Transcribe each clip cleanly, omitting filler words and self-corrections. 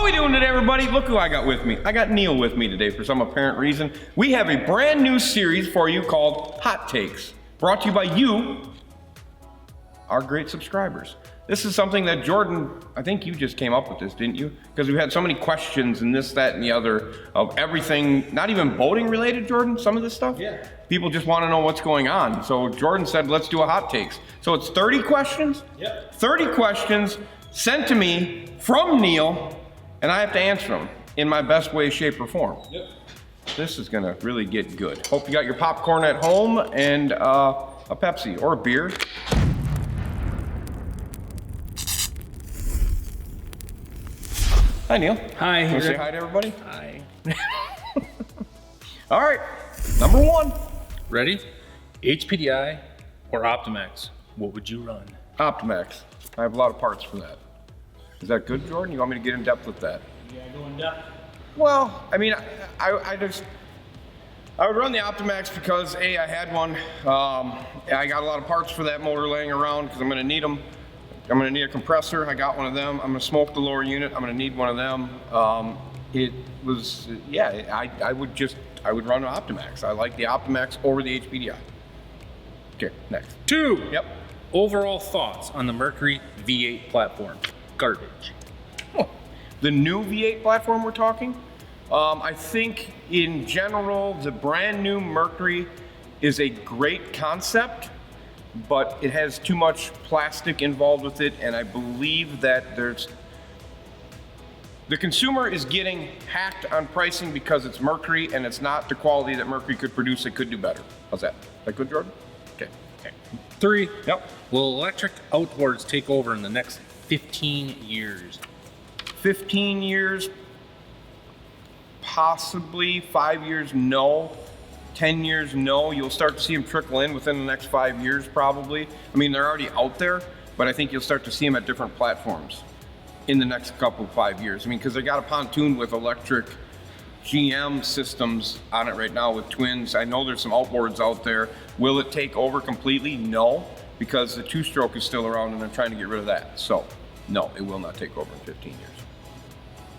we doing today, everybody? Look who I got with me. I got Neil with me today for some apparent reason. We have a brand new series for you called Hot Takes, brought to you by you, our great subscribers. This is something that Jordan, I think you just came up with this, didn't you? Because we've had so many questions and this, that, and the other of everything, not even boating related, Jordan, some of this stuff? Yeah. People just want to know what's going on. So Jordan said, let's do a hot takes. So it's 30 questions? Yep. 30 questions sent to me from Neil, and I have to answer them in my best way, shape, or form. Yep. This is gonna really get good. Hope you got your popcorn at home and a Pepsi or a beer. Hi, Neil. Hi. Want to say hi to everybody? Hi. All right, number one. Ready? HPDI or Optimax? What would you run? Optimax. I have a lot of parts for that. Is that good, Jordan? You want me to get in depth with that? Yeah, go in depth. Well, I mean, I would run the Optimax because A, I had one. I got a lot of parts for that motor laying around because I'm gonna need them. I'm gonna need a compressor. I got one of them. I'm gonna smoke the lower unit. I'm gonna need one of them. It was, yeah, I would run an Optimax. I like the Optimax over the HPDI. Okay, next. 2. Yep. Overall thoughts on the Mercury V8 platform? Garbage. The new V8 platform we're talking? I think in general, the brand new Mercury is a great concept, but it has too much plastic involved with it, and I believe that the consumer is getting hacked on pricing because it's Mercury and it's not the quality that Mercury could produce. It could do better. How's that? Is that good, Jordan? Okay. 3. Yep. Will electric outboards take over in the next 15 years? 15 years, possibly. 5 years, no. 10 years, no. You'll start to see them trickle in within the next 5 years, probably. I mean, they're already out there, but I think you'll start to see them at different platforms in the next couple of 5 years. I mean, because they got a pontoon with electric GM systems on it right now with twins. I know there's some outboards out there. Will it take over completely? No, because the two-stroke is still around and they're trying to get rid of that. So, no, it will not take over in 15 years.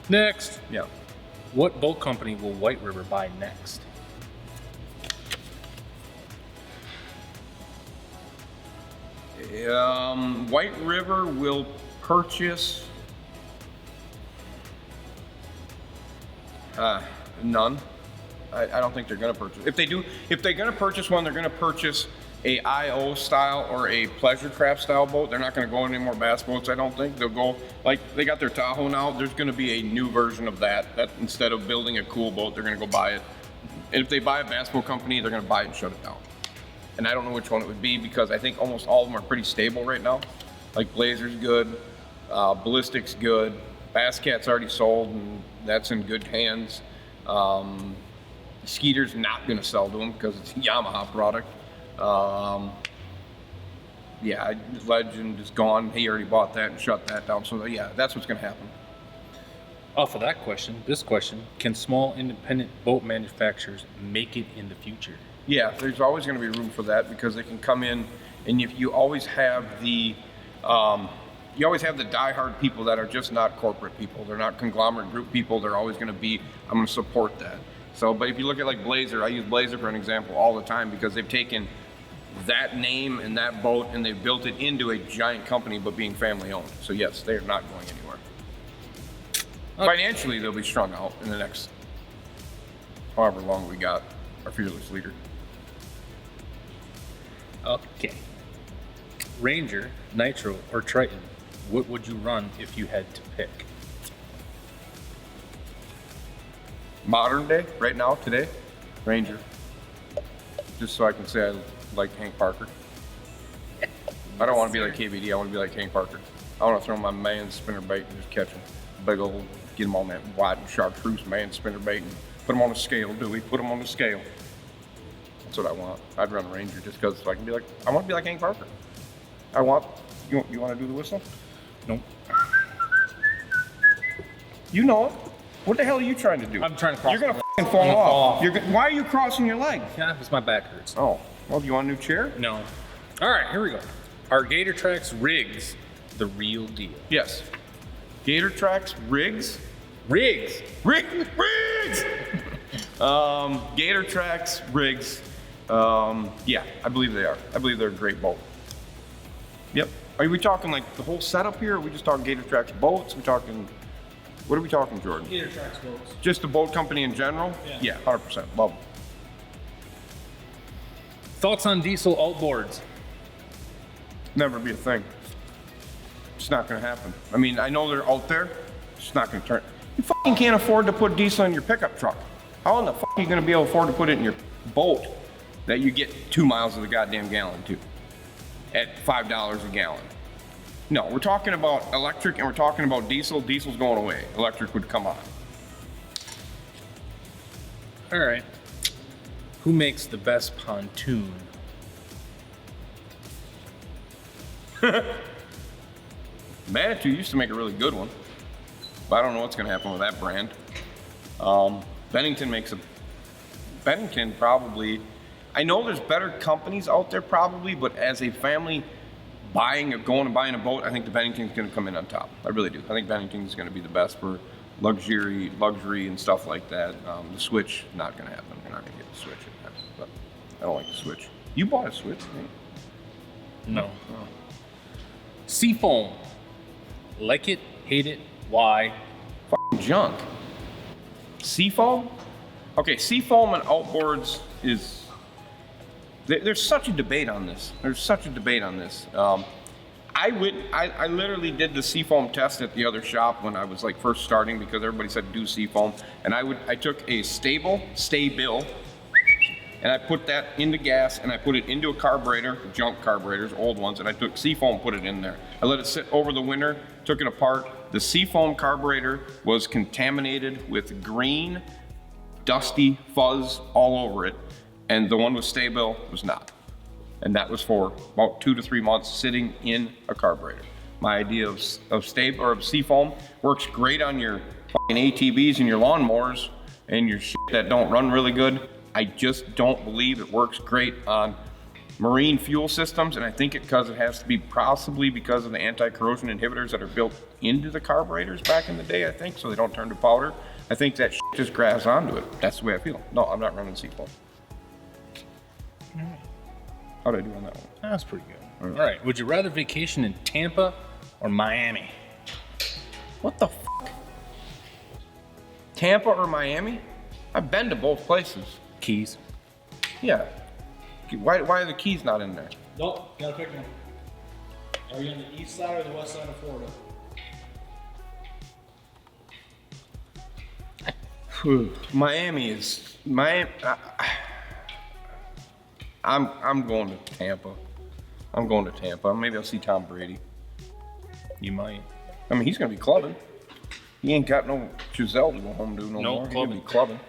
Next. Yeah. What boat company will White River buy next? White River will purchase none. I don't think they're going to purchase. If they're going to purchase one, they're going to purchase a IO style or a pleasure craft style boat. They're not going to go in any more bass boats, I don't think. They'll go, like they got their Tahoe now, there's going to be a new version of that instead of building a cool boat, they're going to go buy it. And if they buy a bass boat company, they're going to buy it and shut it down. And I don't know which one it would be because I think almost all of them are pretty stable right now. Like Blazer's good, Ballistic's good, Bass Cat's already sold and that's in good hands. Skeeter's not going to sell to them because it's a Yamaha product. Yeah, Legend is gone. He already bought that and shut that down. So yeah, that's what's going to happen. Off of that question, this question, can small independent boat manufacturers make it in the future? Yeah, there's always going to be room for that because they can come in and if you always have the diehard people that are just not corporate people. They're not conglomerate group people. They're always going to be, I'm going to support that. So, but if you look at like Blazer, I use Blazer for an example all the time because they've taken that name and that boat and they've built it into a giant company, but being family owned. So yes, they are not going anywhere. Okay. Financially, they'll be strung out in the next however long we got our fearless leader. Okay. Ranger, Nitro, or Triton, what would you run if you had to pick? Modern day, right now, today, Ranger. Just so I can say I like Hank Parker. I don't want to be like KBD, I want to be like Hank Parker. I want to throw my man spinner bait and just catch him. Big old, get him on that wide chartreuse man spinner bait and put him on the scale, Dewey, put him on the scale. That's what I want. I'd run a Ranger just because so I can be like, I want to be like Hank Parker. You want to do the whistle? Nope. You know it. What the hell are you trying to do? I'm trying to cross. You're going to f***ing fall off. Why are you crossing your leg? Yeah, because my back hurts. Oh, well, do you want a new chair? No. All right, here we go. Are Gator Tracks rigs the real deal? Yes. Gator Tracks rigs, Rigs. Rigs! Gator Tracks, rigs. Yeah, I believe they are. I believe they're a great boat. Yep. Are we talking like the whole setup here? Or are we just talking Gator Tracks boats? What are we talking, Jordan? Gator Tracks boats. Just the boat company in general? Yeah. 100%. Love them. Thoughts on diesel outboards? Never be a thing. It's not gonna happen. I mean, I know they're out there. It's not gonna turn. You fucking can't afford to put diesel in your pickup truck. How in the fuck are you gonna be able to afford to put it in your boat that you get 2 miles of the goddamn gallon to at $5 a gallon? No, we're talking about electric and we're talking about diesel. Diesel's going away. Electric would come on. All right. Who makes the best pontoon? Manitou used to make a really good one, but I don't know what's gonna happen with that brand. Bennington probably, I know there's better companies out there probably, but as a family going and buying a boat, I think the Bennington's gonna come in on top. I really do. I think Bennington's gonna be the best for luxury and stuff like that. The Switch, not gonna happen. You're not gonna get the Switch in that, but I don't like the Switch. You bought a Switch, right? No. Oh. Seafoam. Like it, hate it, why? Fucking junk. Seafoam? Okay, Seafoam and outboards is... There's such a debate on this. I literally did the Seafoam test at the other shop when I was like first starting because everybody said do Seafoam. And I took a stay bill, and I put that into gas and I put it into a carburetor, junk carburetors, old ones, and I took Seafoam, put it in there. I let it sit over the winter, took it apart. The Seafoam carburetor was contaminated with green, dusty fuzz all over it, and the one with stay bill was not. And that was for about 2 to 3 months sitting in a carburetor. My idea of Seafoam works great on your fucking ATVs and your lawnmowers and your shit that don't run really good. I just don't believe it works great on marine fuel systems, and I think it has to be possibly because of the anti-corrosion inhibitors that are built into the carburetors back in the day, I think, so they don't turn to powder. I think that shit just grabs onto it. That's the way I feel. No, I'm not running Seafoam. How'd I do on that one? That's pretty good. All right. Would you rather vacation in Tampa or Miami? What the fuck? Tampa or Miami? I've been to both places. Keys. Yeah. Why are the Keys not in there? Nope, gotta pick one. Are you on the east side or the west side of Florida? Miami. I'm going to Tampa. Maybe I'll see Tom Brady. You might. I mean, he's gonna be clubbing. He ain't got no Giselle to go home to no more. He's gonna be clubbing.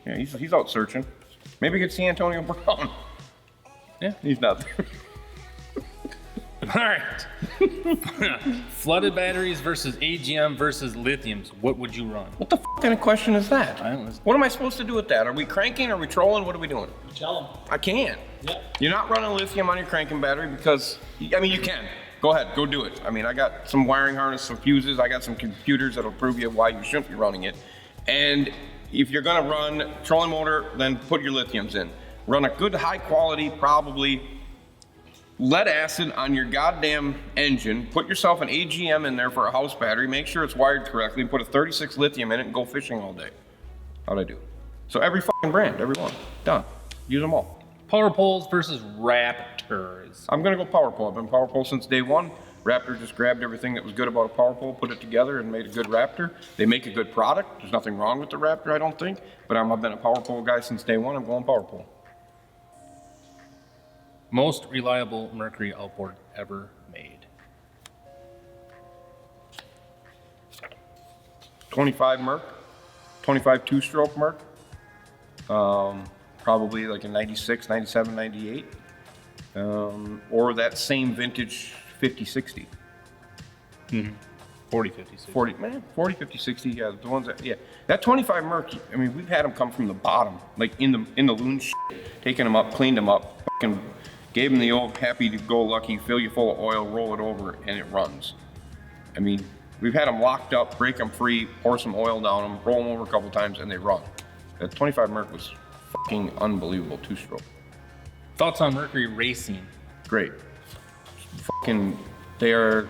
Yeah, he's out searching. Maybe get to see Antonio Brown. Yeah. He's not there. All right. Flooded batteries versus AGM versus lithiums. What would you run? What the kind of question is that? I don't know. What am I supposed to do with that? Are we cranking? Are we trolling? What are we doing? Tell them. I can't. Yep. You're not running lithium on your cranking battery because, I mean, you can. Go ahead, go do it. I mean, I got some wiring harness, some fuses. I got some computers that'll prove you why you shouldn't be running it. And if you're gonna run trolling motor, then put your lithiums in. Run a good high quality, probably lead acid on your goddamn engine. Put yourself an AGM in there for a house battery. Make sure it's wired correctly. Put a 36 lithium in it and go fishing all day. How'd I do? So every fucking brand, every one. Done. Use them all. Power poles versus Raptors. I'm gonna go power pole. I've been power pole since day one. Raptor just grabbed everything that was good about a power pole, put it together, and made a good Raptor. They make a good product. There's nothing wrong with the Raptor, I don't think. But I've been a power pole guy since day one. I'm going power pole. Most reliable Mercury outboard ever made. 25 Merc, 25 two-stroke Merc. Probably like a 96, 97, 98. Or that same vintage 50-60. 40, 50, 60. 40, 50, 60, yeah, the ones that, yeah. That 25 Merc, I mean, we've had them come from the bottom, like in the loon shit, taking them up, cleaned them up, fucking gave them the old happy-go-lucky, fill you full of oil, roll it over, and it runs. I mean, We've had them locked up, break them free, pour some oil down them, roll them over a couple times, and they run. That 25 Merc was fucking unbelievable, 2-stroke. Thoughts on Mercury racing? Great. Fucking, they are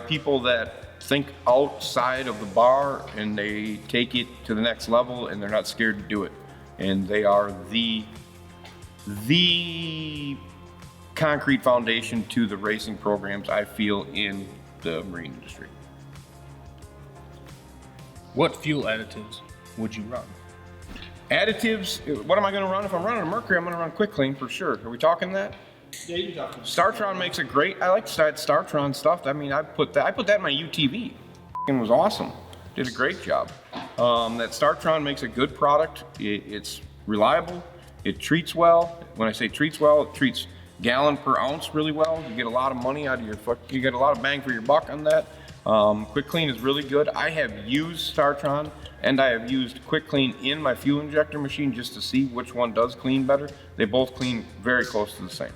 people that think outside of the bar and they take it to the next level and they're not scared to do it. And they are the concrete foundation to the racing programs I feel in the marine industry. What fuel additives would you run? Additives, what am I going to run? If I'm running a Mercury, I'm going to run Quick Clean for sure. Are we talking that? Yeah, you can talk. Startron makes a great, I like Startron stuff. I mean, I put that in my UTV. It was awesome. Did a great job. That Startron makes a good product. It's reliable. It treats well. When I say treats well, it treats gallon per ounce really well. You get a lot of money out of you get a lot of bang for your buck on that. Quick Clean is really good. I have used Startron and I have used Quick Clean in my fuel injector machine just to see which one does clean better. They both clean very close to the same.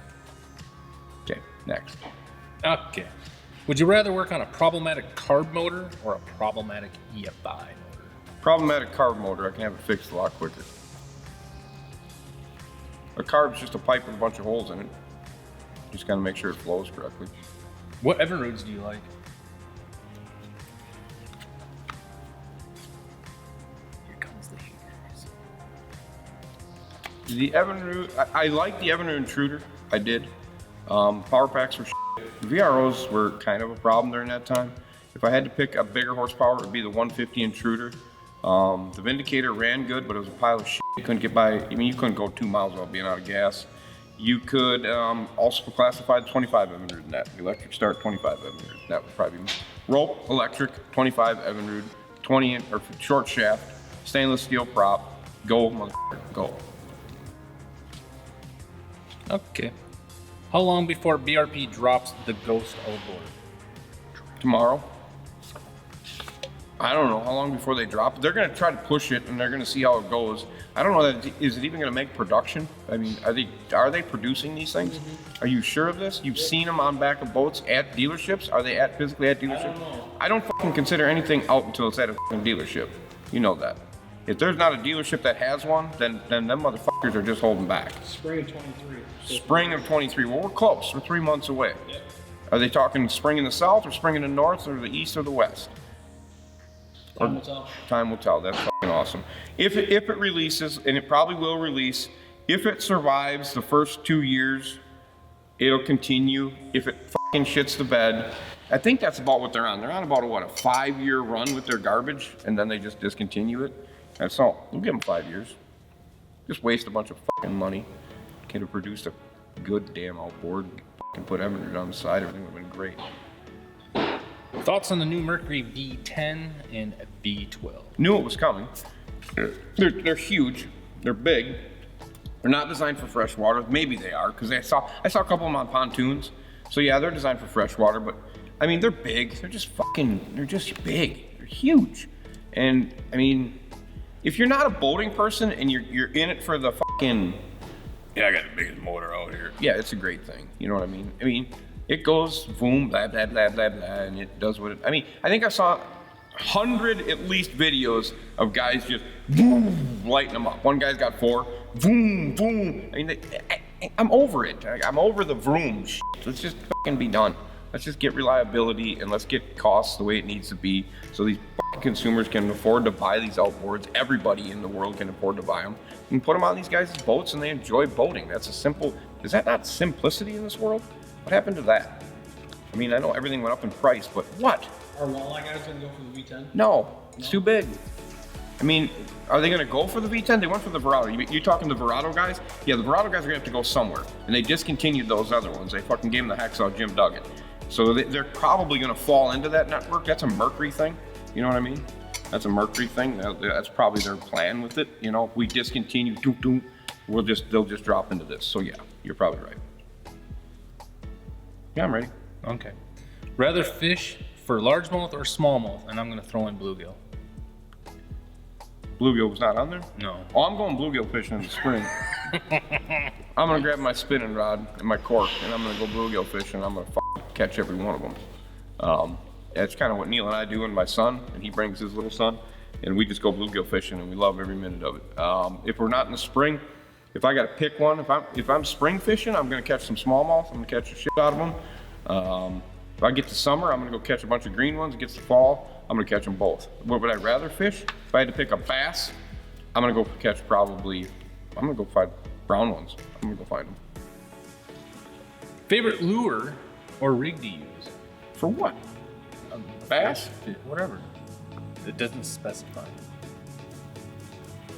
Okay, next. Okay. Would you rather work on a problematic carb motor or a problematic EFI motor? Problematic carb motor, I can have it fixed a lot quicker. A carb's just a pipe with a bunch of holes in it. Just gotta make sure it flows correctly. What Evinrudes do you like? Here comes the haters. The Evinrude, I like the Evinrude intruder. I did. Power packs were shit. VROs were kind of a problem during that time. If I had to pick a bigger horsepower, it would be the 150 intruder. The Vindicator ran good, but it was a pile of shit. You couldn't get by, I mean, you couldn't go 2 miles without being out of gas. You could also classify the 25 Evinrude in that. Electric start 25 Evinrude. That would probably be rope, electric, 25 Evinrude, 20 inch or short shaft, stainless steel prop. Go, motherfucker, go. Okay. How long before BRP drops the Ghost outboard? Tomorrow. I don't know how long before they drop it. They're going to try to push it and they're going to see how it goes. I don't know that is it even going to make production? I mean, are they producing these things? Mm-hmm. Are you sure of this? You've seen them on back of boats at dealerships? Are they physically at dealerships? I don't know. I don't fucking consider anything out until it's at a fucking dealership. You know that. If there's not a dealership that has one, then them motherfuckers are just holding back. Spring of 23. Spring of 23. Well, we're close. We're 3 months away. Yep. Are they talking spring in the south or spring in the north or the east or the west? Time will tell. Time will tell. That's fucking awesome. If it releases, and it probably will release, if it survives the first 2 years, it'll continue. If it fucking shits the bed, I think that's about what they're on. They're on about a 5-year run with their garbage, and then they just discontinue it. That's all. We'll give them 5 years. Just waste a bunch of fucking money. Could have produced a good damn outboard and put Evinrude on the side. Everything would have been great. Thoughts on the new Mercury V10 and V12? Knew it was coming. They're huge. They're big. They're not designed for freshwater. Maybe they are, because I saw a couple of them on pontoons. So yeah, they're designed for freshwater, but I mean, they're big. They're just big. They're huge. And I mean, if you're not a boating person and you're in it for the fucking, yeah, I got the biggest motor out here. Yeah, it's a great thing. You know what I mean? I mean, it goes boom, blah, blah, blah, blah, blah, and it does what it, I mean, I think I saw 100 at least videos of guys just boom, lighting them up. One guy's got 4, boom, boom. I mean, I'm over it. I'm over the vroom shit. Let's just fucking be done. Let's just get reliability and let's get costs the way it needs to be so these consumers can afford to buy these outboards. Everybody in the world can afford to buy them. You can put them on these guys' boats and they enjoy boating. That's a simple, is that not simplicity in this world? What happened to that? I mean, I know everything went up in price, but what? Are walleye guys going to go for the V10? No, it's too big. I mean, are they going to go for the V10? They went for the Verado. You talking the Verado guys? Yeah, the Verado guys are going to have to go somewhere. And they discontinued those other ones. They fucking gave them the hacksaw Jim Duggan. So they're probably going to fall into that network. That's a Mercury thing. You know what I mean? That's a Mercury thing. That's probably their plan with it. You know, if we discontinue, they'll just drop into this. So yeah, you're probably right. Yeah, I'm ready. Okay. Rather fish for largemouth or smallmouth? And I'm going to throw in bluegill. Bluegill was not on there? No. Oh, I'm going bluegill fishing in the spring. I'm going to grab my spinning rod and my cork, and I'm going to go bluegill fishing. I'm going to catch every one of them. That's kind of what Neil and I do, and my son, and he brings his little son, and we just go bluegill fishing, and we love every minute of it. If we're not in the spring, if I got to pick one, if I'm spring fishing, I'm going to catch some smallmouth. I'm going to catch the shit out of them. If I get to summer, I'm going to go catch a bunch of green ones. It gets to fall, I'm going to catch them both. What would I rather fish? If I had to pick a bass, I'm going to go catch I'm going to go find brown ones. I'm going to go find them. Favorite lure or rig to use? For what? Bass? Whatever. It doesn't specify.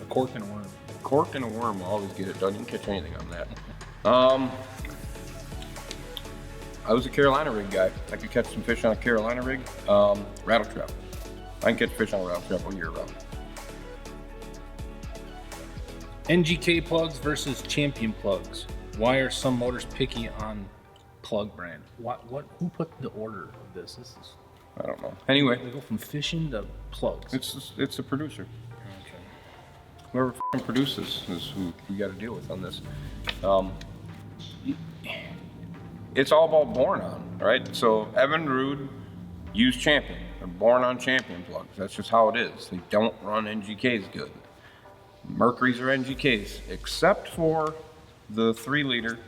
A cork and a worm. Cork and a worm will always get it done. You can catch anything on that. I was a Carolina rig guy. I could catch some fish on a Carolina rig. Rattle trap. I can catch fish on a rattle trap all year round. NGK plugs versus Champion plugs. Why are some motors picky on plug brand? Who put the order of this? This is, I don't know. Anyway, we go from fishing to plugs. it's a producer. Okay. Whoever f***ing produces is who we got to deal with on this. It's all about born on, right? So Evinrude use Champion. They're born on Champion plugs. That's just how it is. They don't run NGKs good. Mercury's are NGKs, except for the 3-liter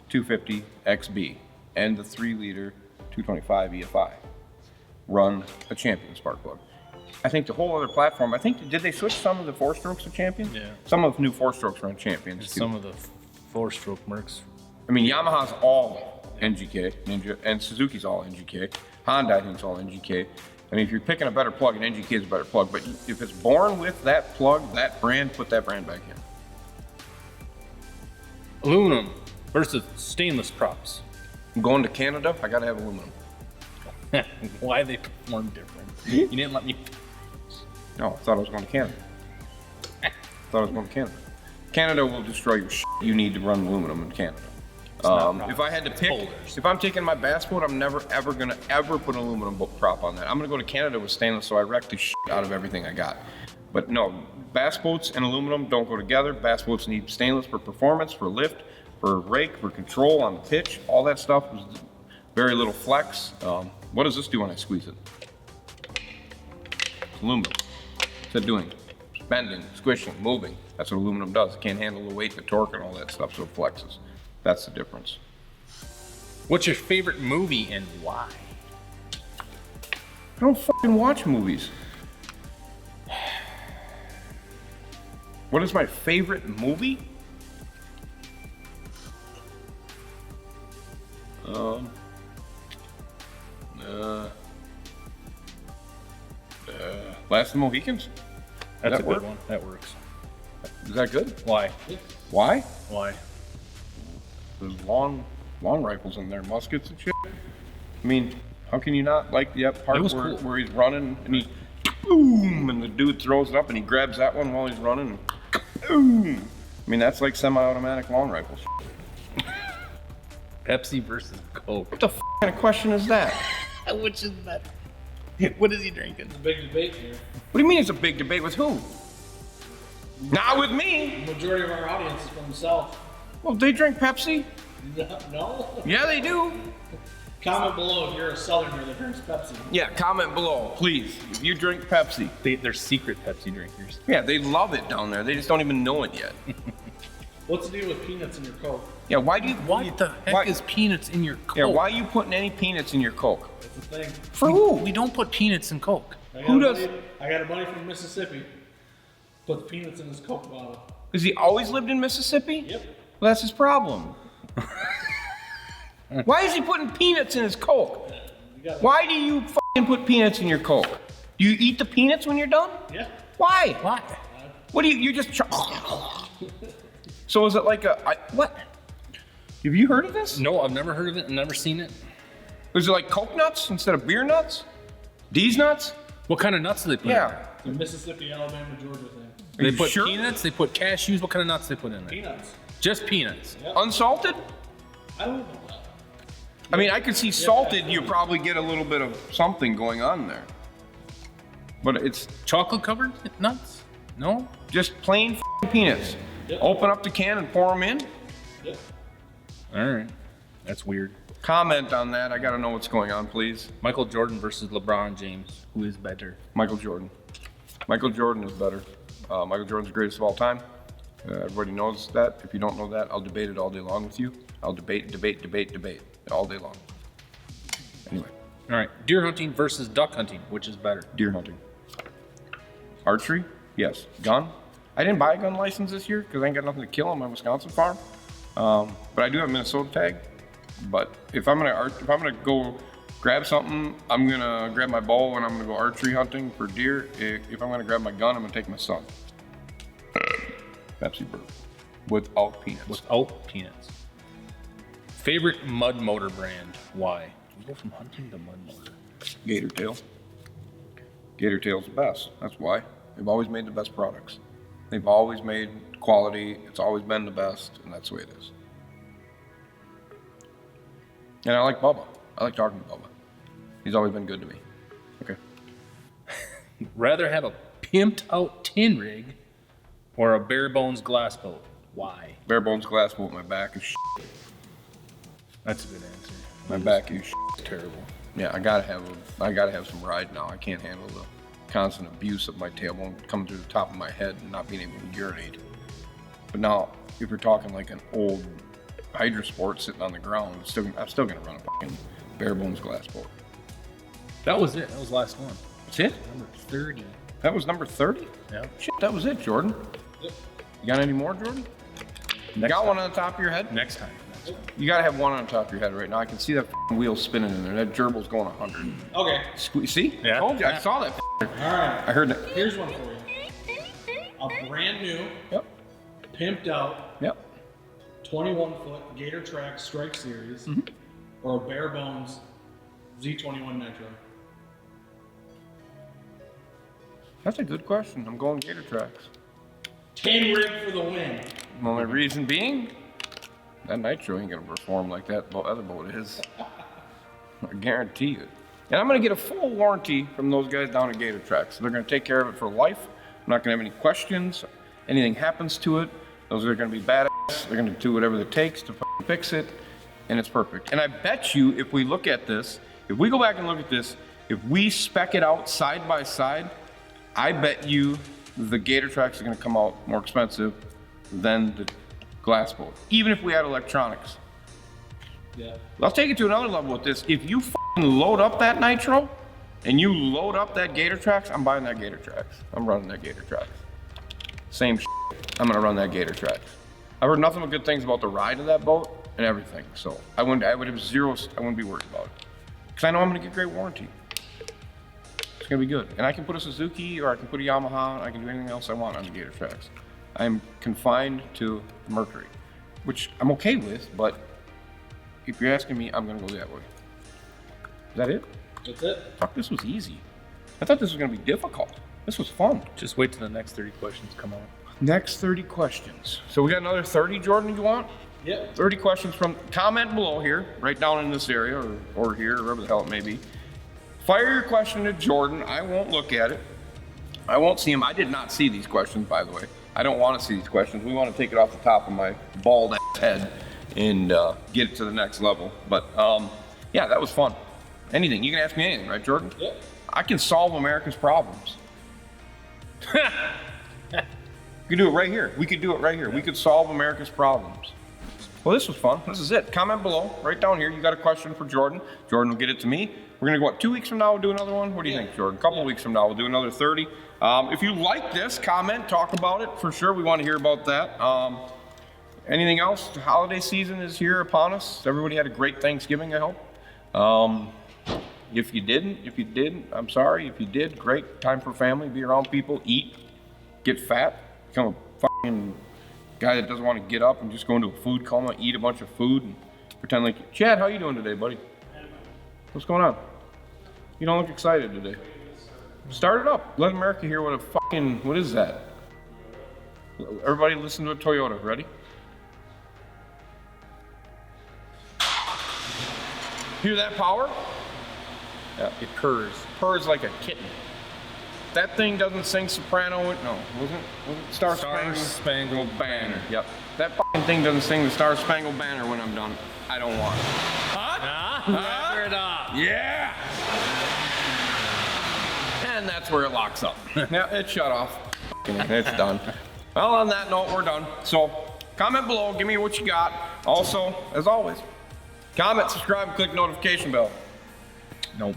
250 XB and the 3-liter 225 EFI. Run a Champion spark plug. I think the whole other platform, did they switch some of the 4-strokes to Champion? Yeah. Some of the new 4-strokes run Champions too. Some of the 4-stroke Mercs. I mean, Yamaha's all NGK, Ninja, and Suzuki's all NGK. Honda, I think, is all NGK. I mean, if you're picking a better plug, an NGK is a better plug. But if it's born with that plug, that brand, put that brand back in. Aluminum versus stainless props. I'm going to Canada, I gotta have aluminum. Why they perform different? You didn't let me. No, I thought I was going to Canada. Canada will destroy your shit. You need to run aluminum in Canada. If I had to pick, Holders. if I'm taking my bass boat, I'm never ever gonna put an aluminum prop on that. I'm gonna go to Canada with stainless, so I wreck the shit out of everything I got. But no, bass boats and aluminum don't go together. Bass boats need stainless for performance, for lift, for rake, for control on the pitch. All that stuff is very little flex. What does this do when I squeeze it? It's aluminum. What's it doing? It's bending, squishing, moving. That's what aluminum does. It can't handle the weight, the torque, and all that stuff, so it flexes. That's the difference. What's your favorite movie and why? I don't fucking watch movies. What is my favorite movie? Last of the Mohicans? That's That a work? good one. That works. Is that good? Why? Why? Why? There's long rifles in there, muskets and shit. I mean, how can you not like the part It was where, cool. where he's running and he boom and the dude throws it up and he grabs that one while he's running and boom. I mean, that's like semi-automatic long rifles. Pepsi versus Coke. What the f kind of question is that? Which is better? What is he drinking? It's a big debate here. What do you mean it's a big debate with who? Not with me. The majority of our audience is from the South. Well, they drink Pepsi. No? Yeah, they do. Comment below if you're a Southerner that drinks Pepsi. Yeah, comment below, please. If you drink Pepsi. They're secret Pepsi drinkers. Yeah, they love it down there. They just don't even know it yet. What's the deal with peanuts in your Coke? Yeah, why do you? What the heck is peanuts in your Coke? Yeah, why are you putting any peanuts in your Coke? That's the thing. For who? We don't put peanuts in Coke. Who does? I got a buddy from Mississippi. Put the peanuts in his Coke bottle. Has he always lived in Mississippi? Yep. Well, that's his problem. Why is he putting peanuts in his Coke? Why do you fucking put peanuts in your Coke? Do you eat the peanuts when you're done? Yeah. Why? Why? What do you just? So is it like what? Have you heard of this? No, I've never heard of it. I've never seen it. Is it like Coke nuts instead of beer nuts? D's nuts? What kind of nuts do they put in? Yeah. The Mississippi, Alabama, Georgia thing. Are They you put sure? peanuts, they put cashews. What kind of nuts they put in there? Peanuts. Just peanuts. Yep. Unsalted? I don't know that. I mean, I could see salted, you probably get a little bit of something going on there. But it's Chocolate covered nuts? No? just plain f***ing peanuts. Yep. Open up the can and pour them in. Yep. All right. That's weird. comment on that. I gotta know what's going on, please. Michael Jordan versus LeBron James. Who is better? Michael Jordan. Michael Jordan is better. Michael Jordan's the greatest of all time. Everybody knows that. If you don't know that, I'll debate it all day long with you. I'll debate all day long. Anyway. All right. Deer hunting versus duck hunting. Which is better? Deer hunting. Archery? Yes. Gun? I didn't buy a gun license this year because I ain't got nothing to kill on my Wisconsin farm. But I do have a Minnesota tag. But if I'm gonna go grab something, I'm gonna grab my bow and I'm gonna go archery hunting for deer. If I'm gonna grab my gun, I'm gonna take my son. Pepsi Bird. Without peanuts. Without peanuts. Favorite mud motor brand? Why? We go from hunting to mud motor. Gator Tail. Gator Tail's the best. That's why. They've always made the best products. They've always made quality. It's always been the best, and that's the way it is. And I like Bubba. I like talking to Bubba. He's always been good to me. Okay. Rather have a pimped out tin rig or a bare bones glass boat? Why? Bare bones glass boat. My back is shit. That's a good answer. My back is shit. Terrible. Yeah, I gotta have some ride now. I can't handle the constant abuse of my tailbone coming through the top of my head and not being able to urinate. But now, if you're talking like an old Hydro Sport sitting on the ground, I'm still gonna run a fucking bare bones glass boat. That was it. That was the last one. That's it? Number 30. That was number 30? Yeah. Shit, that was it, Jordan. Yep. You got any more, Jordan? You got one on the top of your head? Next time. You gotta have one on the top of your head right now. I can see that wheel spinning in there. That gerbil's going 100. Okay. See? Yeah. I told you. I saw that. All right. I heard that. Here's one for you. A brand new, Yep. pimped out, Yep. 21-foot Gator Tracks Strike Series, or a bare bones Z21 Nitro. That's a good question. I'm going Gator Tracks. 10 rig for the win. Well, my reason being, that nitro ain't gonna perform like that other boat is. I guarantee you. And I'm gonna get a full warranty from those guys down at Gator Tracks. They're gonna take care of it for life. I'm not gonna have any questions. Anything happens to it, those are gonna be badass. They're gonna do whatever it takes to fix it, and it's perfect. And I bet you, if we look at this, if we go back and look at this, if we spec it out side by side, I bet you the Gator Tracks are gonna come out more expensive than the glass boat, even if we had electronics. Yeah. I'll take it to another level with this. If you load up that nitro and you load up that Gator Tracks, I'm buying that Gator Tracks. I'm running that Gator Tracks. Same shit. I'm gonna run that Gator Tracks. I've heard nothing but good things about the ride of that boat and everything. So I wouldn't be worried about it. Because I know I'm gonna get great warranty. It's gonna be good. And I can put a Suzuki or I can put a Yamaha, I can do anything else I want on the Gator Tracks. I'm confined to Mercury, which I'm okay with, but if you're asking me, I'm gonna go that way. Is that it? That's it. Fuck, this was easy. I thought this was gonna be difficult. This was fun. Just wait till the next 30 questions come out. Next 30 questions. So we got another 30, Jordan, you want? Yep. 30 questions from, comment below here, right down in this area, or here, or wherever the hell it may be. Fire your question to Jordan. I won't look at it. I won't see him. I did not see these questions, by the way. I don't want to see these questions. We want to take it off the top of my bald ass head and get it to the next level. But yeah, that was fun. Anything. You can ask me anything, right, Jordan? Yep. I can solve America's problems. We could do it right here. We could do it right here. We could solve America's problems. Well, this was fun. This is it. Comment below, right down here. You got a question for Jordan. Jordan will get it to me. We're gonna go, what, 2 weeks from now we'll do another one? What do you think, Jordan? A couple weeks from now we'll do another 30. If you like this, comment, talk about it for sure. We want to hear about that. Anything else? The holiday season is here upon us. Everybody had a great Thanksgiving, I hope. If you didn't, I'm sorry. If you did, great time for family. Be around people, eat, get fat, become a fucking guy that doesn't want to get up and just go into a food coma, eat a bunch of food, and pretend like, Chad, how you doing today, buddy? What's going on? You don't look excited today. Start it up. Let America hear what a fucking, what is that? Everybody listen to a Toyota. Ready? Hear that power? Yeah, it purrs. Purrs like a kitten. That thing doesn't sing soprano. No, wasn't Star Spangled Banner. Yep. That fucking thing doesn't sing the Star Spangled Banner when I'm done. I don't want it. Huh? Wrap it up. Yeah. And that's where it locks up. Yeah, it's shut off. It's done. Well, on that note, we're done. So, comment below, give me what you got. Also, as always, comment, subscribe, click notification bell. Nope.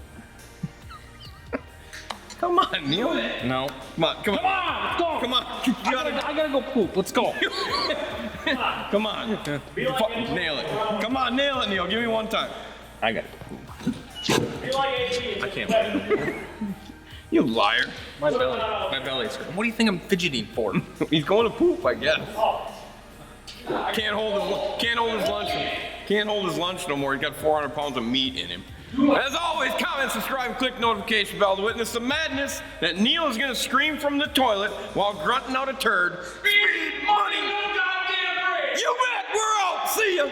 Come on, Neil. No. Come on, come on. Come on, let's go. Come on. I gotta go poop. Let's go. Come on. Nail it. Come on, nail it, Neil. Give me one time. I got it. I can't wait. You liar. My belly's hurt. What do you think I'm fidgeting for? He's going to poop, I guess. Can't hold his lunch. Can't hold his lunch no more. He's got 400 pounds of meat in him. As always, comment, subscribe, click notification bell to witness the madness that Neil is going to scream from the toilet while grunting out a turd. Speed money, no goddamn break. You bet. We're out. See ya.